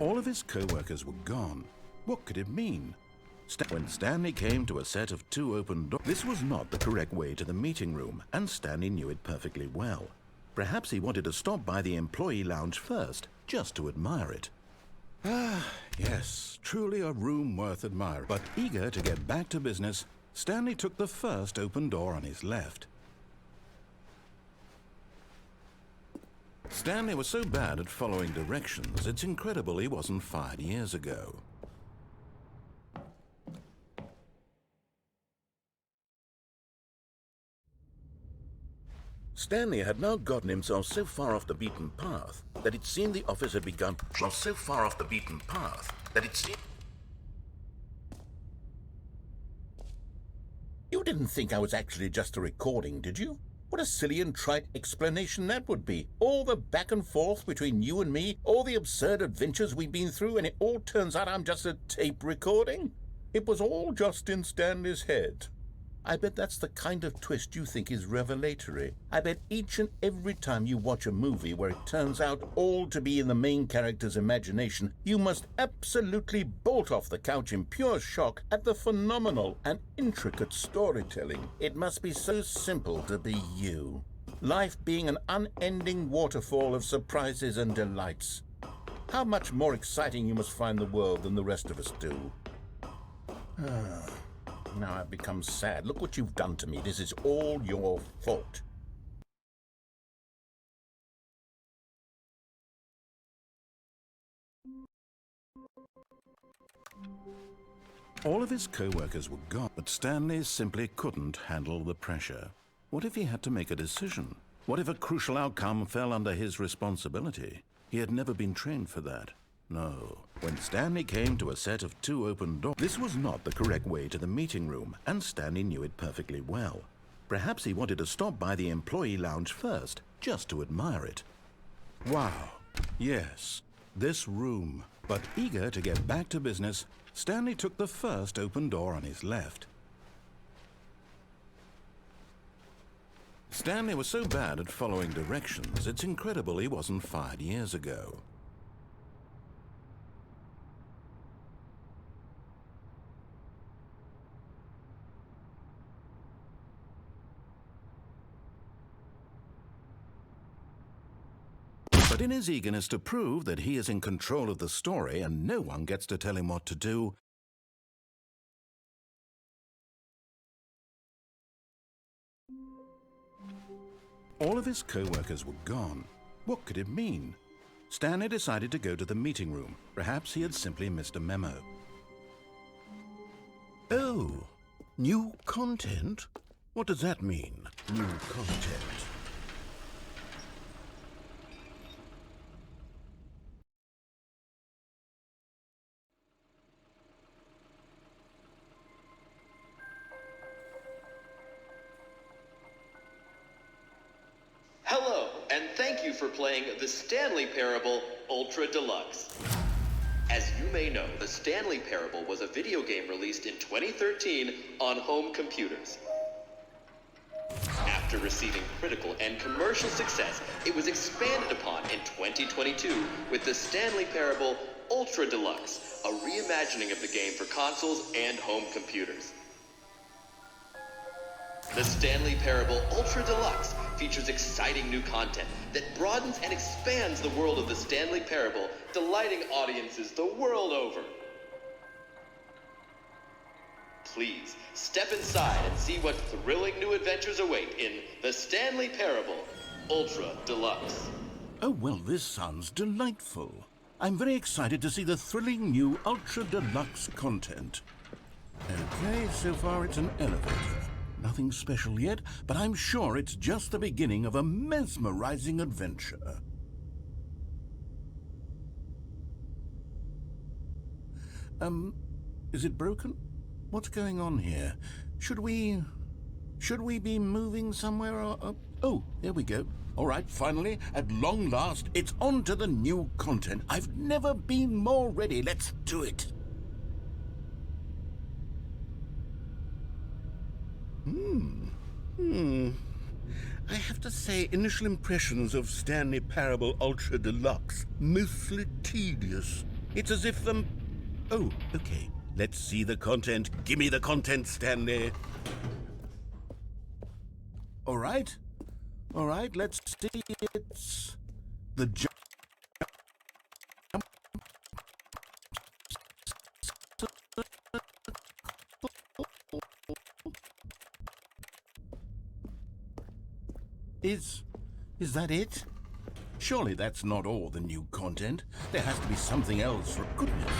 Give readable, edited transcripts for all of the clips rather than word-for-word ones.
All of his co-workers were gone. What could it mean? When Stanley came to a set of two open doors, this was not the correct way to the meeting room, and Stanley knew it perfectly well. Perhaps he wanted to stop by the employee lounge first, just to admire it. Ah, yes, truly a room worth admiring. But eager to get back to business, Stanley took the first open door on his left. Stanley was so bad at following directions, it's incredible he wasn't fired years ago. Stanley had now gotten himself so far off the beaten path that it seemed the office had begun. You didn't think I was actually just a recording, did you? What a silly and trite explanation that would be. All the back and forth between you and me, all the absurd adventures we've been through, and it all turns out I'm just a tape recording? It was all just in Stanley's head. I bet that's the kind of twist you think is revelatory. I bet each and every time you watch a movie where it turns out all to be in the main character's imagination, you must absolutely bolt off the couch in pure shock at the phenomenal and intricate storytelling. It must be so simple to be you. Life being an unending waterfall of surprises and delights. How much more exciting you must find the world than the rest of us do. Now I've become sad. Look what you've done to me. This is all your fault. All of his co-workers were gone, but Stanley simply couldn't handle the pressure. What if he had to make a decision? What if a crucial outcome fell under his responsibility? He had never been trained for that. No. When Stanley came to a set of two open doors, this was not the correct way to the meeting room, and Stanley knew it perfectly well. Perhaps he wanted to stop by the employee lounge first, just to admire it. Wow. Yes, this room. But eager to get back to business, Stanley took the first open door on his left. Stanley was so bad at following directions, it's incredible he wasn't fired years ago. But in his eagerness to prove that he is in control of the story and no one gets to tell him what to do, all of his co-workers were gone. What could it mean? Stanley decided to go to the meeting room. Perhaps he had simply missed a memo. Oh, new content? What does that mean, new content? Hello, and thank you for playing the Stanley Parable Ultra Deluxe. As you may know, the Stanley Parable was a video game released in 2013 on home computers. After receiving critical and commercial success, it was expanded upon in 2022 with the Stanley Parable Ultra Deluxe, a reimagining of the game for consoles and home computers. The Stanley Parable Ultra Deluxe features exciting new content that broadens and expands the world of the Stanley Parable, delighting audiences the world over. Please, step inside and see what thrilling new adventures await in The Stanley Parable, Ultra Deluxe. Oh, well, this sounds delightful. I'm very excited to see the thrilling new Ultra Deluxe content. Okay, so far it's an elevator. Nothing special yet, but I'm sure it's just the beginning of a mesmerizing adventure. Is it broken? What's going on here? Should we be moving somewhere or... Oh, there we go. All right, finally, at long last, it's on to the new content. I've never been more ready. Let's do it. I have to say, initial impressions of Stanley Parable Ultra Deluxe, mostly tedious. It's as if them... Oh, okay. Let's see the content. Give me the content, Stanley. All right, let's see. It's the jump. Is that it? Surely that's not all the new content. There has to be something else, for goodness.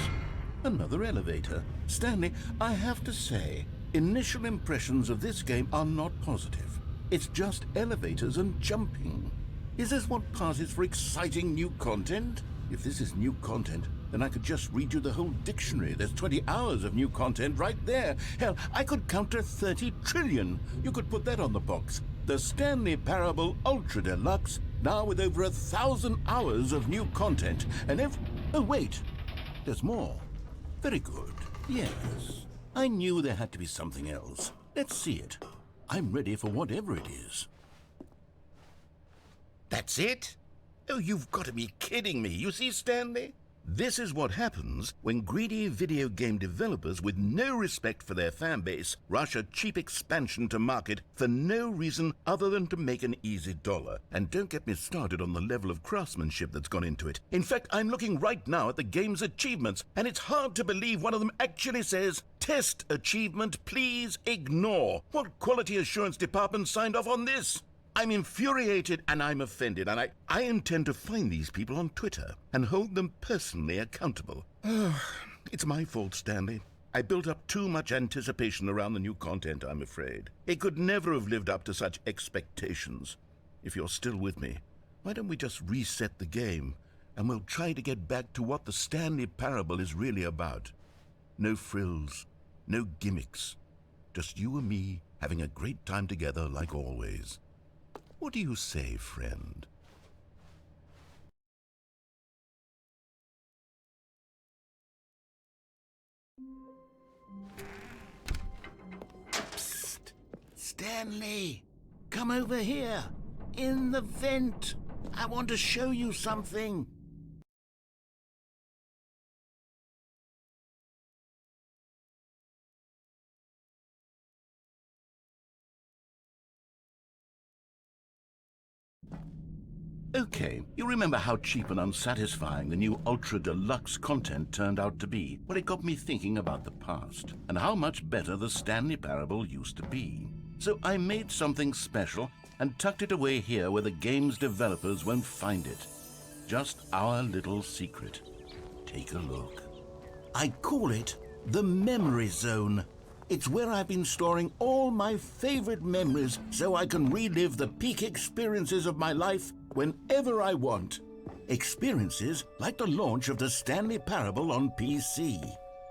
Another elevator. Stanley, I have to say, initial impressions of this game are not positive. It's just elevators and jumping. Is this what passes for exciting new content? If this is new content, then I could just read you the whole dictionary. There's 20 hours of new content right there. Hell, I could count to 30 trillion. You could put that on the box. The Stanley Parable Ultra Deluxe, now with over 1,000 hours of new content. And oh, wait, there's more. Very good. Yes. I knew there had to be something else. Let's see it. I'm ready for whatever it is. That's it? Oh, you've got to be kidding me. You see, Stanley? This is what happens when greedy video game developers with no respect for their fan base rush a cheap expansion to market for no reason other than to make an easy dollar. And don't get me started on the level of craftsmanship that's gone into it. In fact, I'm looking right now at the game's achievements, and it's hard to believe one of them actually says, "Test achievement, please ignore." What quality assurance department signed off on this? I'm infuriated and I'm offended, and I intend to find these people on Twitter and hold them personally accountable. It's my fault, Stanley. I built up too much anticipation around the new content, I'm afraid. It could never have lived up to such expectations. If you're still with me, why don't we just reset the game and we'll try to get back to what the Stanley Parable is really about. No frills, no gimmicks. Just you and me having a great time together like always. What do you say, friend? Psst! Stanley! Come over here! In the vent! I want to show you something! Okay, you remember how cheap and unsatisfying the new Ultra Deluxe content turned out to be? Well, it got me thinking about the past, and how much better the Stanley Parable used to be. So I made something special and tucked it away here where the game's developers won't find it. Just our little secret. Take a look. I call it the Memory Zone. It's where I've been storing all my favorite memories so I can relive the peak experiences of my life whenever I want. Experiences like the launch of the Stanley Parable on PC.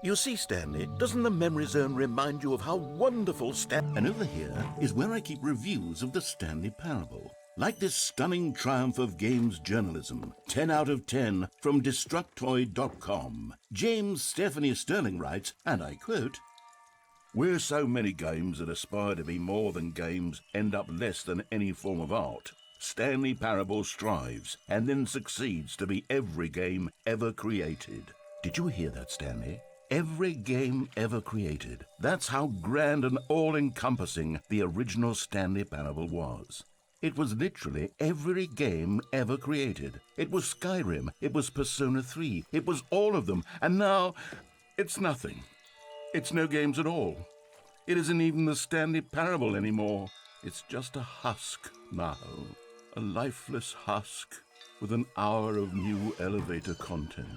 You see, Stanley, doesn't the Memory Zone remind you of how wonderful And over here is where I keep reviews of the Stanley Parable. Like this stunning triumph of games journalism, 10 out of 10 from Destructoid.com. James Stephanie Sterling writes, and I quote, "Where so many games that aspire to be more than games end up less than any form of art, Stanley Parable strives and then succeeds to be every game ever created." Did you hear that, Stanley? Every game ever created. That's how grand and all-encompassing the original Stanley Parable was. It was literally every game ever created. It was Skyrim, it was Persona 3, it was all of them, and now it's nothing. It's no games at all. It isn't even the Stanley Parable anymore. It's just a husk now. A lifeless husk with an hour of new elevator content.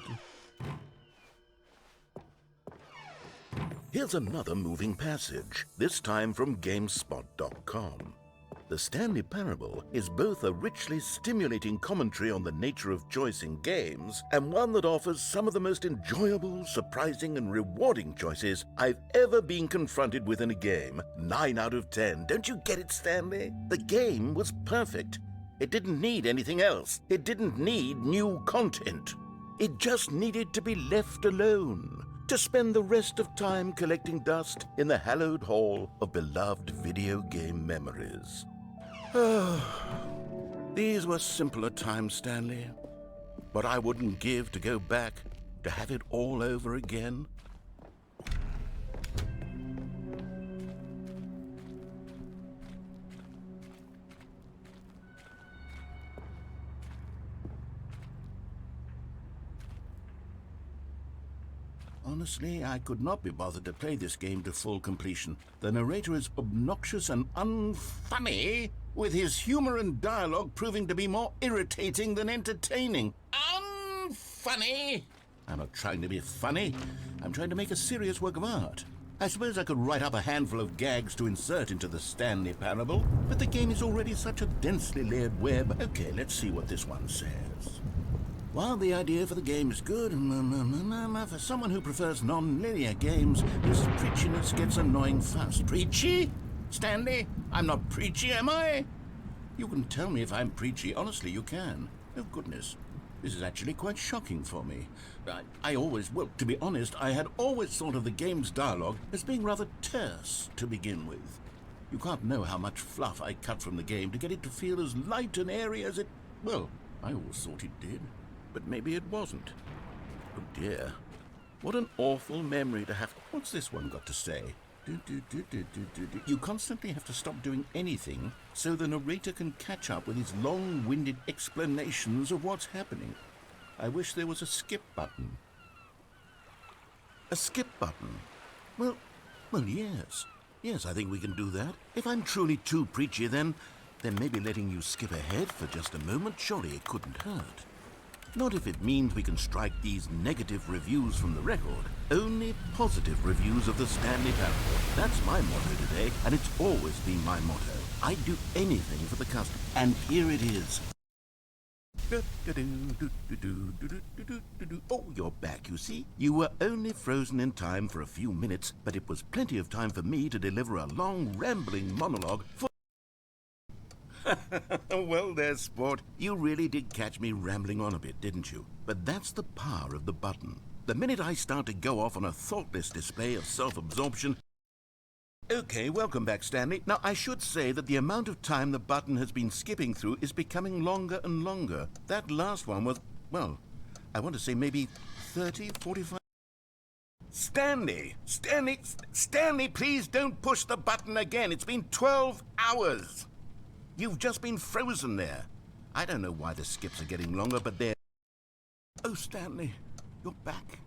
Here's another moving passage, this time from GameSpot.com. The Stanley Parable is both a richly stimulating commentary on the nature of choice in games and one that offers some of the most enjoyable, surprising, and rewarding choices I've ever been confronted with in a game. 9 out of 10. Don't you get it, Stanley? The game was perfect. It didn't need anything else. It didn't need new content. It just needed to be left alone, to spend the rest of time collecting dust in the hallowed hall of beloved video game memories. These were simpler times, Stanley. But I wouldn't give to go back to have it all over again. Honestly, I could not be bothered to play this game to full completion. The narrator is obnoxious and unfunny, with his humor and dialogue proving to be more irritating than entertaining. Unfunny? I'm not trying to be funny. I'm trying to make a serious work of art. I suppose I could write up a handful of gags to insert into the Stanley Parable, but the game is already such a densely layered web. Okay, let's see what this one says. While the idea for the game is good, for someone who prefers non-linear games, this preachiness gets annoying fast. Preachy? Stanley? I'm not preachy, am I? You can tell me if I'm preachy. Honestly, you can. Oh, goodness. This is actually quite shocking for me. Well, to be honest, I had always thought of the game's dialogue as being rather terse to begin with. You can't know how much fluff I cut from the game to get it to feel as light and airy as it... Well, I always thought it did. But maybe it wasn't. Oh dear. What an awful memory to have. What's this one got to say? You constantly have to stop doing anything so the narrator can catch up with his long-winded explanations of what's happening. I wish there was a skip button. A skip button? Well, yes. Yes, I think we can do that. If I'm truly too preachy, then maybe letting you skip ahead for just a moment, surely it couldn't hurt. Not if it means we can strike these negative reviews from the record. Only positive reviews of the Stanley Parable. That's my motto today, and it's always been my motto. I'd do anything for the customer. And here it is. Oh, you're back, you see. You were only frozen in time for a few minutes, but it was plenty of time for me to deliver a long, rambling monologue for... Well, there, sport. You really did catch me rambling on a bit, didn't you? But that's the power of the button. The minute I start to go off on a thoughtless display of self-absorption... Okay, welcome back, Stanley. Now, I should say that the amount of time the button has been skipping through is becoming longer and longer. That last one was, well, I want to say maybe 30, 45... Stanley, please don't push the button again. It's been 12 hours. You've just been frozen there. I don't know why the skips are getting longer, but they're... Oh, Stanley, you're back.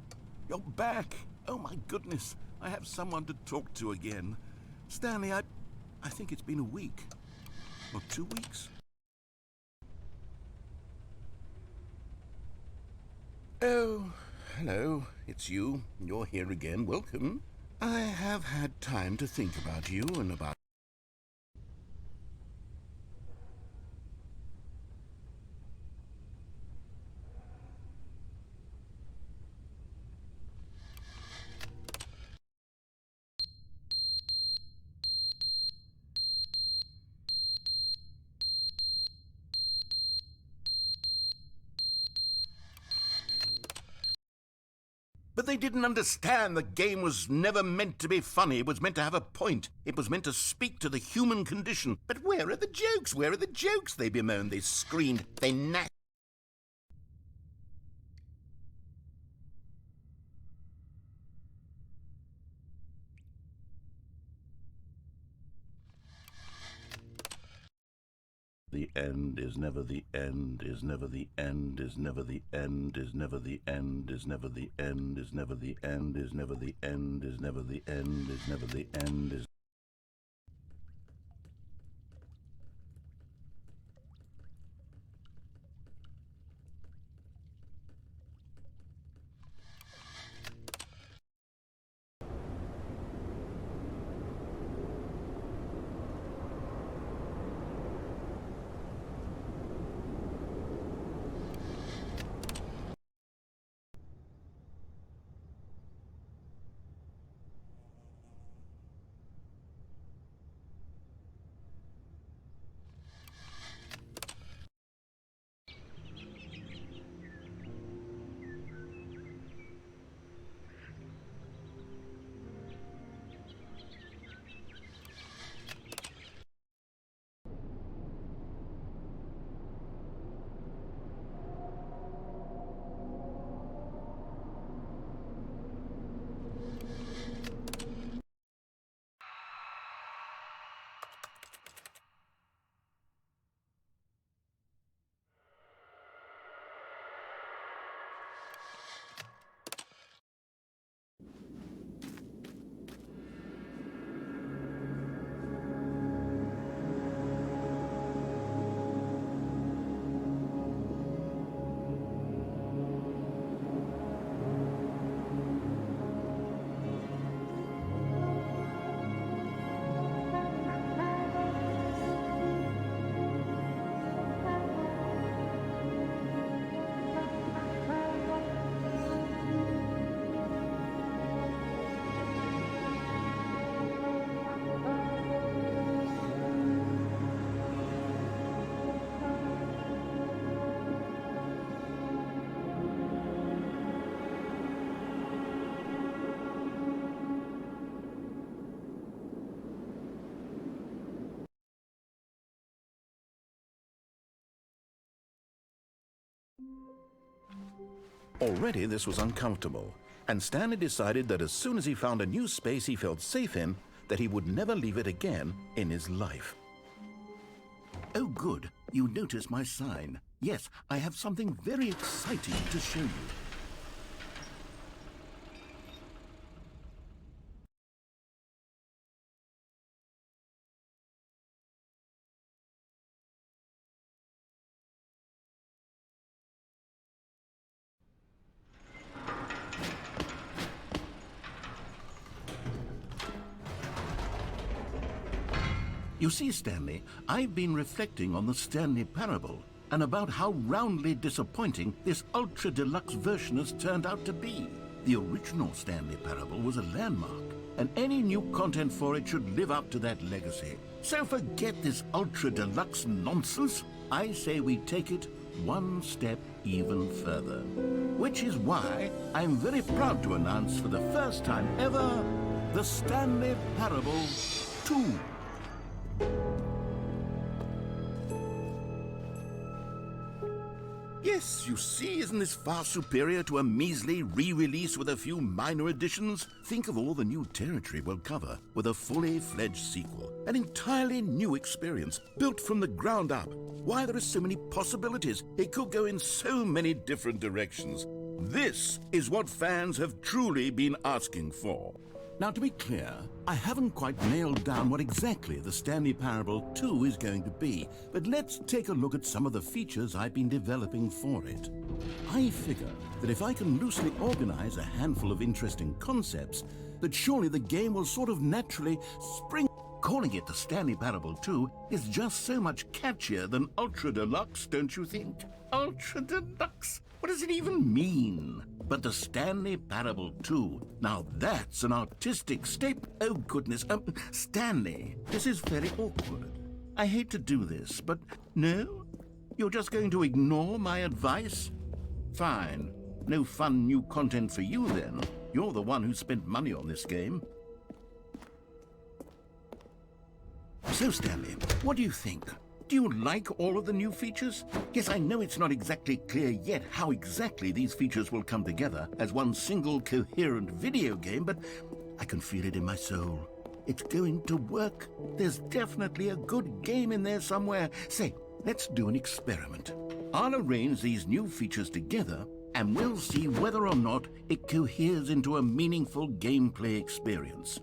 You're back. Oh, my goodness. I have someone to talk to again. Stanley, I think it's been a week. Or 2 weeks. Oh, hello. It's you. You're here again. Welcome. I have had time to think about you and about... But they didn't understand the game was never meant to be funny. It was meant to have a point. It was meant to speak to the human condition. But where are the jokes? Where are the jokes? They bemoaned, they screamed, they gnashed. the end, is never the end, is never the end, is never the end, is never the end, is never the end, is never the end, is never the end, is never the end, is never the end, is Already this was uncomfortable, and Stanley decided that as soon as he found a new space he felt safe in, that he would never leave it again in his life. Oh, good. You noticed my sign. Yes, I have something very exciting to show you. You see, Stanley, I've been reflecting on the Stanley Parable and about how roundly disappointing this ultra deluxe version has turned out to be. The original Stanley Parable was a landmark, and any new content for it should live up to that legacy. So forget this ultra deluxe nonsense. I say we take it one step even further. Which is why I'm very proud to announce for the first time ever, the Stanley Parable 2. Yes, you see, isn't this far superior to a measly re-release with a few minor additions? Think of all the new territory we'll cover with a fully fledged sequel. An entirely new experience, built from the ground up. Why, there are so many possibilities. It could go in so many different directions. This is what fans have truly been asking for. Now, to be clear, I haven't quite nailed down what exactly the Stanley Parable 2 is going to be, but let's take a look at some of the features I've been developing for it. I figure that if I can loosely organize a handful of interesting concepts, that surely the game will sort of naturally spring. Calling it the Stanley Parable 2 is just so much catchier than Ultra Deluxe, don't you think? Ultra Deluxe? What does it even mean? But the Stanley Parable 2, now that's an artistic step. Oh goodness, Stanley, this is very awkward. I hate to do this, but no? You're just going to ignore my advice? Fine. No fun new content for you then. You're the one who spent money on this game. So, Stanley, what do you think? Do you like all of the new features? Yes, I know it's not exactly clear yet how exactly these features will come together as one single coherent video game, but I can feel it in my soul. It's going to work. There's definitely a good game in there somewhere. Say, Let's do an experiment. I'll arrange these new features together and we'll see whether or not it coheres into a meaningful gameplay experience.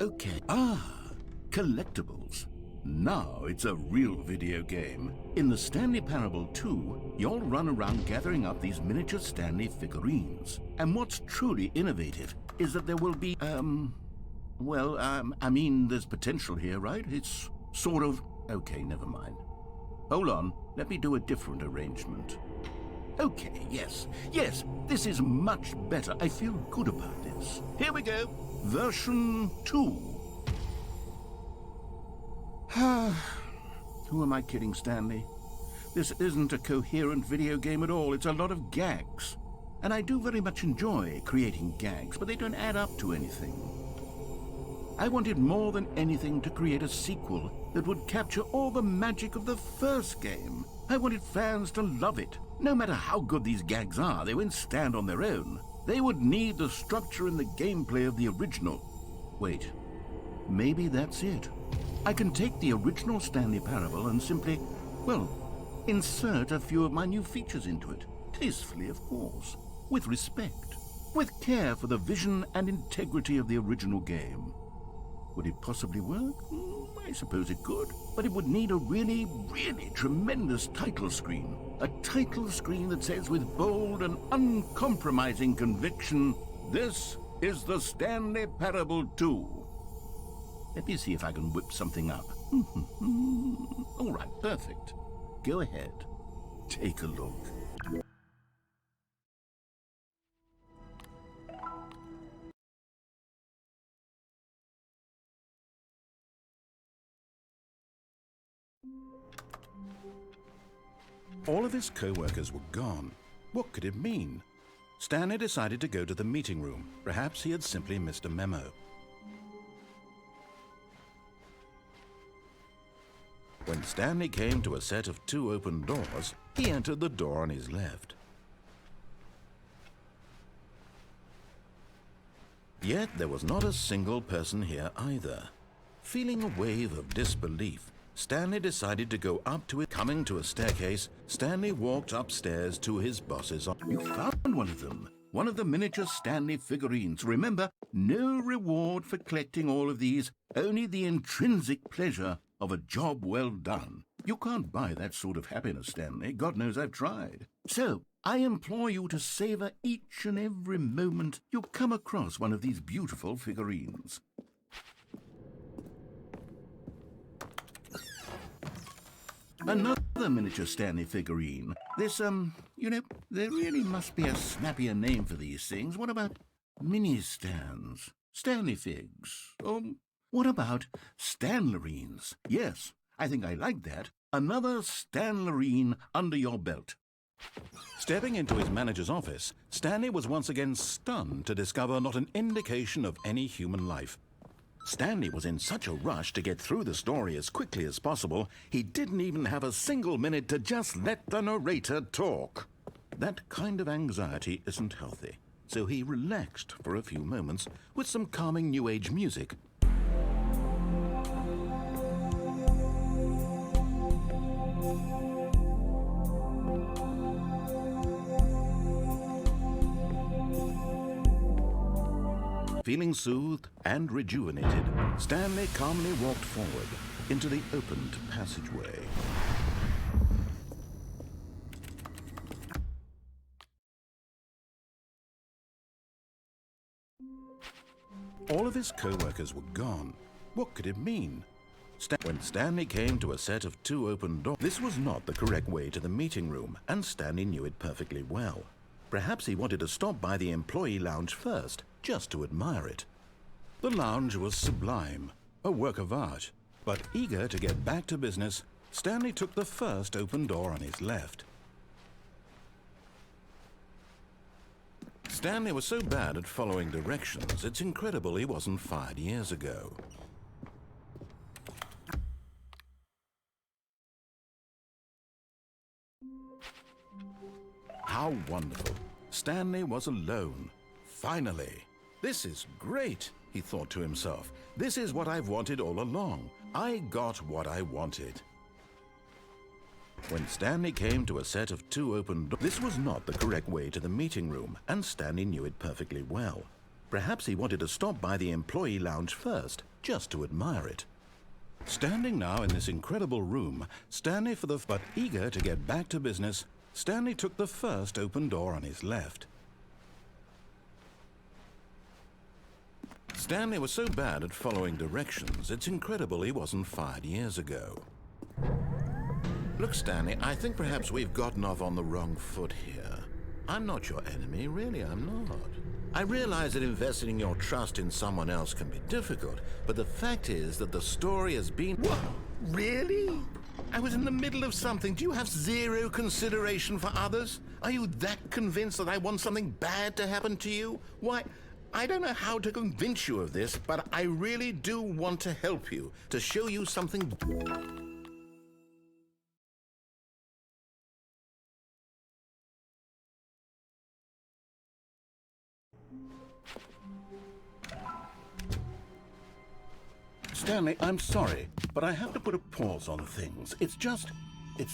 Okay. Collectibles. Now it's a real video game. In the Stanley Parable 2, you'll run around gathering up these miniature Stanley figurines. And what's truly innovative is that there will be, I mean, there's potential here, right? It's sort of... Okay, never mind. Hold on, let me do a different arrangement. Okay, yes, this is much better. I feel good about this. Here we go. Version 2. Who am I kidding, Stanley? This isn't a coherent video game at all. It's a lot of gags. And I do very much enjoy creating gags, but they don't add up to anything. I wanted more than anything to create a sequel that would capture all the magic of the first game. I wanted fans to love it. No matter how good these gags are, they won't stand on their own. They would need the structure and the gameplay of the original. Wait, maybe that's it. I can take the original Stanley Parable and simply, insert a few of my new features into it. Tastefully, of course. With respect. With care for the vision and integrity of the original game. Would it possibly work? I suppose it could. But it would need a really, really tremendous title screen. A title screen that says with bold and uncompromising conviction, "This is the Stanley Parable 2. Let me see if I can whip something up. All right, perfect. Go ahead. Take a look. All of his co-workers were gone. What could it mean? Stanley decided to go to the meeting room. Perhaps he had simply missed a memo. When Stanley came to a set of 2 open doors, he entered the door on his left. Yet there was not a single person here either. Feeling a wave of disbelief, Stanley decided to go up to it. Coming to a staircase, Stanley walked upstairs to his boss's office. You found one of them. One of the miniature Stanley figurines. Remember, no reward for collecting all of these, only the intrinsic pleasure of a job well done. You can't buy that sort of happiness, Stanley. God knows I've tried. So, I implore you to savor each and every moment you come across one of these beautiful figurines. Another miniature Stanley figurine. This, there really must be a snappier name for these things. What about mini-stands? Stanley figs? What about Stanlerines? Yes, I think I like that. Another Stanlerine under your belt. Stepping into his manager's office, Stanley was once again stunned to discover not an indication of any human life. Stanley was in such a rush to get through the story as quickly as possible, he didn't even have a single minute to just let the narrator talk. That kind of anxiety isn't healthy, so he relaxed for a few moments with some calming New Age music. Feeling soothed and rejuvenated, Stanley calmly walked forward into the opened passageway. All of his co-workers were gone. What could it mean? When Stanley came to a set of 2 open doors, this was not the correct way to the meeting room, and Stanley knew it perfectly well. Perhaps he wanted to stop by the employee lounge first, just to admire it. The lounge was sublime, a work of art. But eager to get back to business, Stanley took the first open door on his left. Stanley was so bad at following directions, it's incredible he wasn't fired years ago. How wonderful. Stanley was alone. Finally. This is great. he thought to himself. This is what I've wanted all along. I got what I wanted. When Stanley came to a set of 2 open doors, this was not the correct way to the meeting room, and Stanley knew it perfectly well. Perhaps he wanted to stop by the employee lounge first, just to admire it. Standing now in this incredible room, Stanley but eager to get back to business, Stanley took the first open door on his left. Stanley was so bad at following directions, it's incredible he wasn't fired years ago. Look, Stanley, I think perhaps we've gotten off on the wrong foot here. I'm not your enemy, really, I'm not. I realize that investing your trust in someone else can be difficult, but the fact is that the story has been... What? Really? I was in the middle of something. Do you have zero consideration for others? Are you that convinced that I want something bad to happen to you? Why, I don't know how to convince you of this, but I really do want to help you, to show you something... Stanley, I'm sorry, but I have to put a pause on things. It's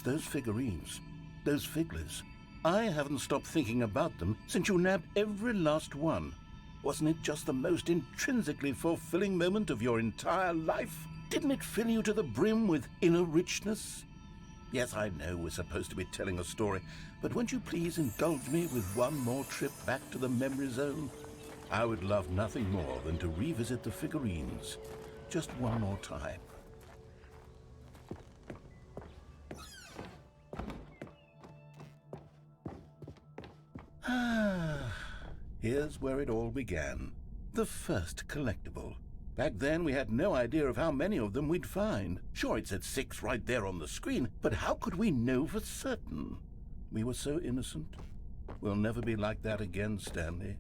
those figurines, those figglers. I haven't stopped thinking about them since you nabbed every last one. Wasn't it just the most intrinsically fulfilling moment of your entire life? Didn't it fill you to the brim with inner richness? Yes, I know we're supposed to be telling a story, but won't you please indulge me with one more trip back to the memory zone? I would love nothing more than to revisit the figurines. Just one more time. Here's where it all began. The first collectible. Back then, we had no idea of how many of them we'd find. Sure, it said 6 right there on the screen, but how could we know for certain? We were so innocent. We'll never be like that again, Stanley.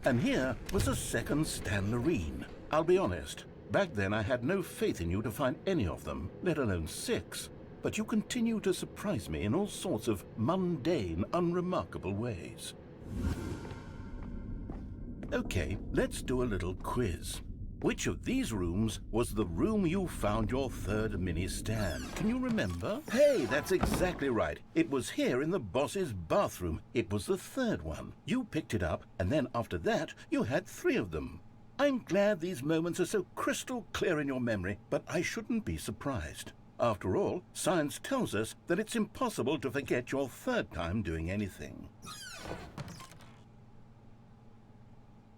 And here was a second Stanlerine. I'll be honest, back then I had no faith in you to find any of them, let alone 6. But you continue to surprise me in all sorts of mundane, unremarkable ways. Okay, let's do a little quiz. Which of these rooms was the room you found your third mini Stan? Can you remember? Hey, that's exactly right. It was here in the boss's bathroom. It was the third one. You picked it up, and then after that, you had 3 of them. I'm glad these moments are so crystal clear in your memory, but I shouldn't be surprised. After all, science tells us that it's impossible to forget your third time doing anything.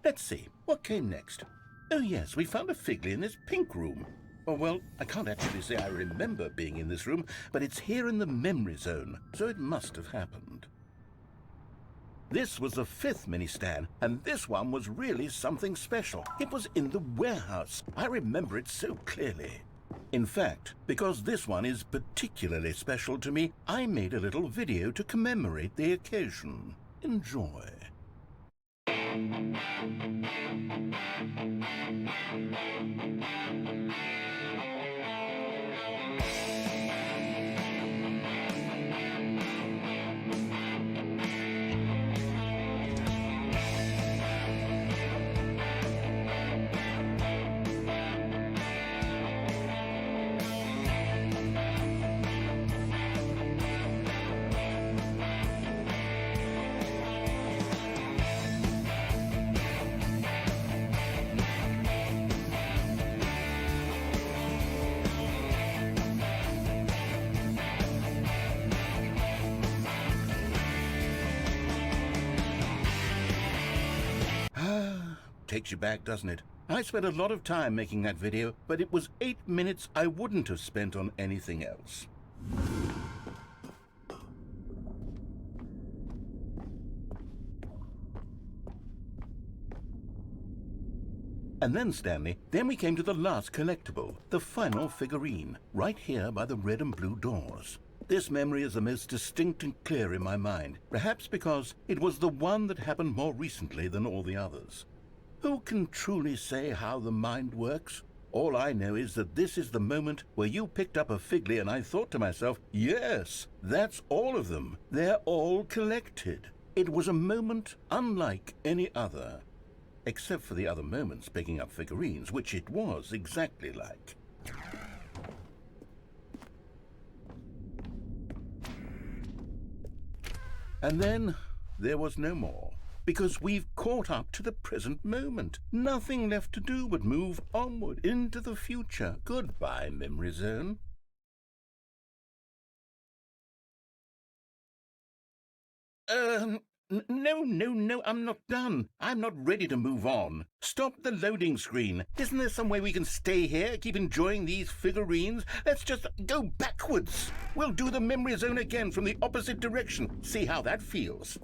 Let's see, what came next? Oh yes, we found a Figley in this pink room. Oh well, I can't actually say I remember being in this room, but it's here in the memory zone, so it must have happened. This was the 5th mini Stan, and this one was really something special. It was in the warehouse. I remember it so clearly. In fact, because this one is particularly special to me, I made a little video to commemorate the occasion. Enjoy. Takes you back, doesn't it? I spent a lot of time making that video, but it was 8 minutes I wouldn't have spent on anything else. And then, Stanley, then we came to the last collectible, the final figurine, right here by the red and blue doors. This memory is the most distinct and clear in my mind, perhaps because it was the one that happened more recently than all the others. Who can truly say how the mind works? All I know is that this is the moment where you picked up a Figley and I thought to myself, yes, that's all of them. They're all collected. It was a moment unlike any other, except for the other moments picking up figurines, which it was exactly like. And then there was no more, because we've caught up to the present moment. Nothing left to do but move onward into the future. Goodbye, Memory Zone. No, I'm not done. I'm not ready to move on. Stop the loading screen. Isn't there some way we can stay here, keep enjoying these figurines? Let's just go backwards. We'll do the Memory Zone again from the opposite direction. See how that feels.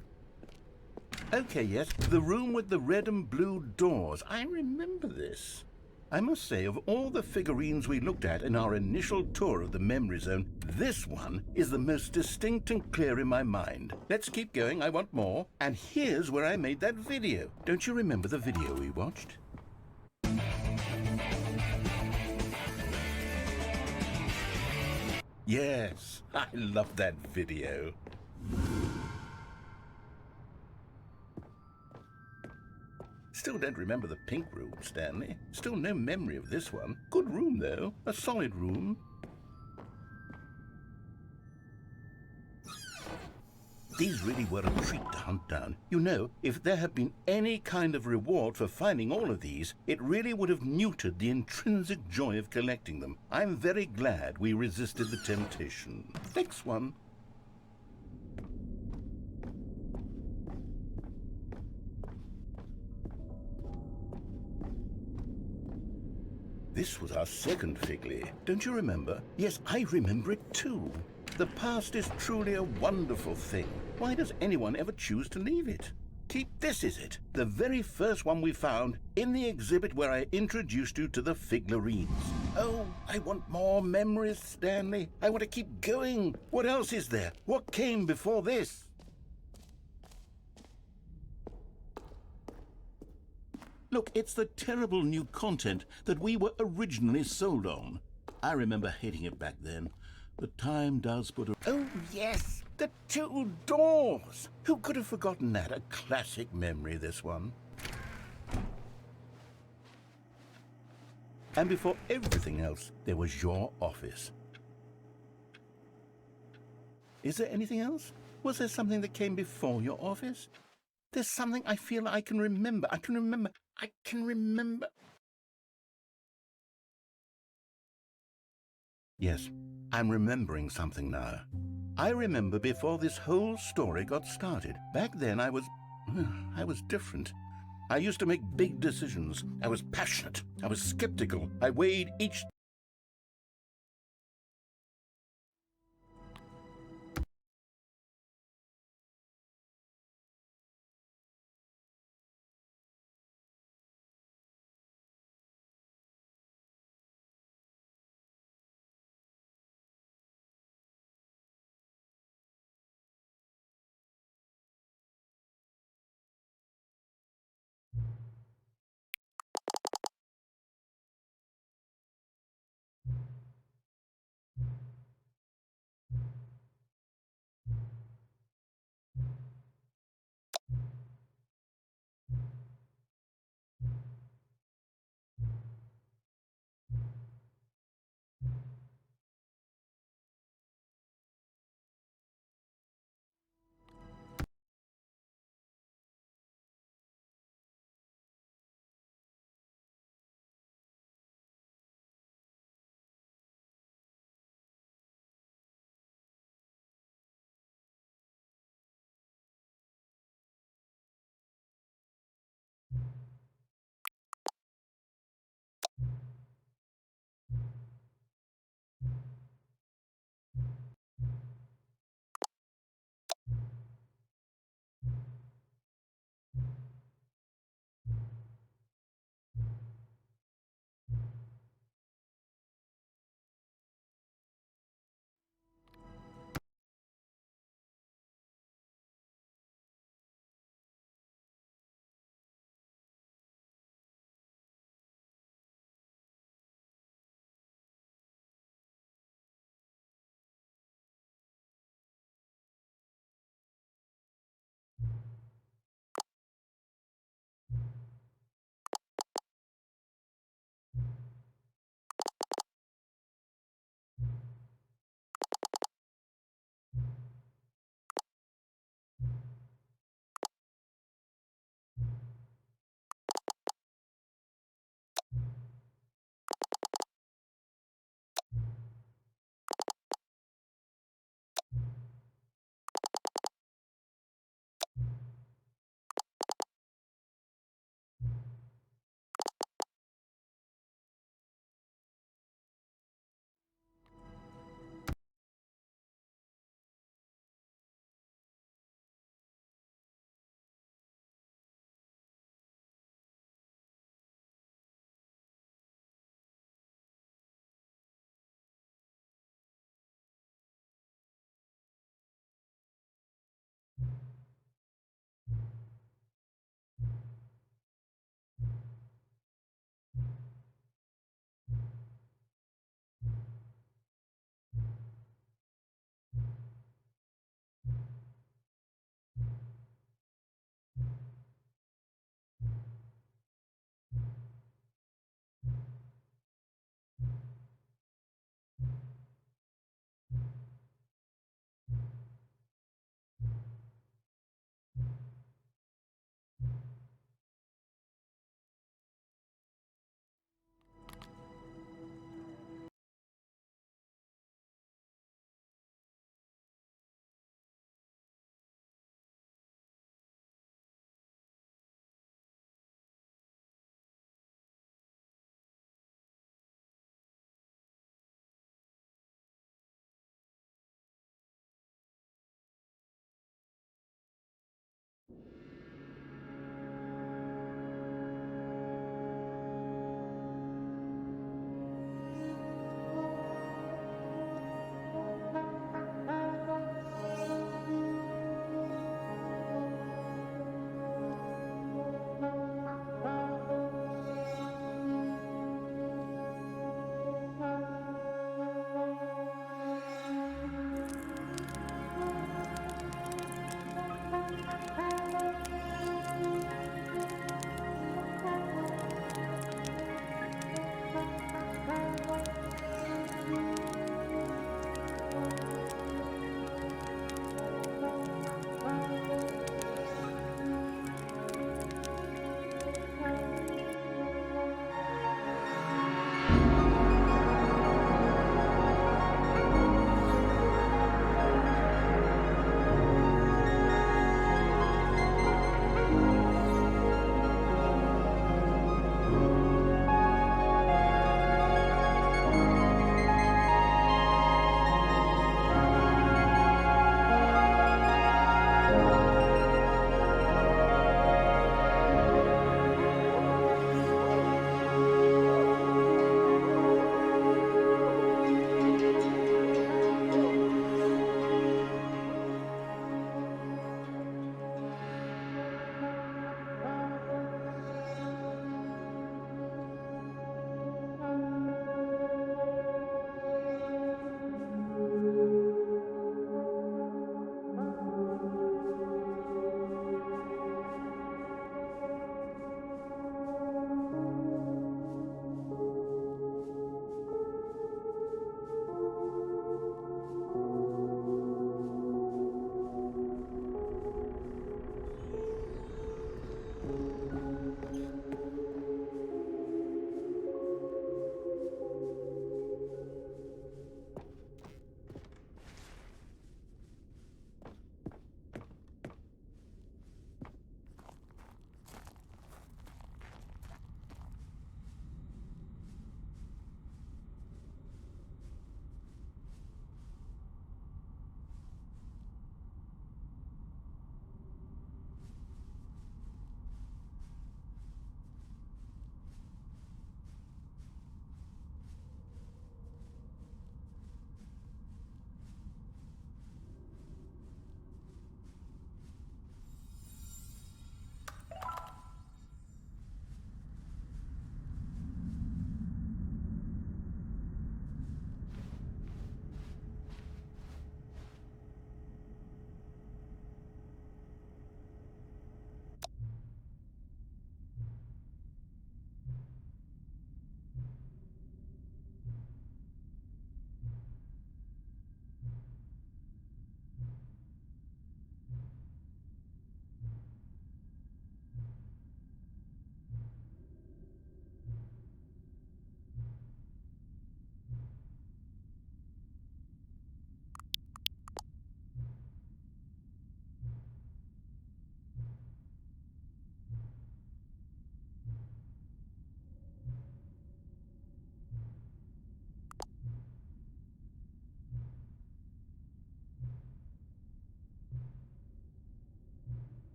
Okay, yes, the room with the red and blue doors. I remember this. I must say, of all the figurines we looked at in our initial tour of the Memory Zone, this one is the most distinct and clear in my mind. Let's keep going, I want more. And here's where I made that video. Don't you remember the video we watched? Yes, I love that video. Still don't remember the pink room, Stanley. Still no memory of this one. Good room, though. A solid room. These really were a treat to hunt down. You know, if there had been any kind of reward for finding all of these, it really would have neutered the intrinsic joy of collecting them. I'm very glad we resisted the temptation. Next one. This was our second Figley. Don't you remember? Yes, I remember it too. The past is truly a wonderful thing. Why does anyone ever choose to leave it? This is it. The very first one we found in the exhibit where I introduced you to the figurines. Oh, I want more memories, Stanley. I want to keep going. What else is there? What came before this? Look, it's the terrible new content that we were originally sold on. I remember hating it back then. But time does put a... Oh, yes! The two doors! Who could have forgotten that? A classic memory, this one. And before everything else, there was your office. Is there anything else? Was there something that came before your office? There's something I feel I can remember. I can remember. Yes, I'm remembering something now. I remember before this whole story got started. Back then I was different. I used to make big decisions. I was passionate. I was skeptical. I weighed each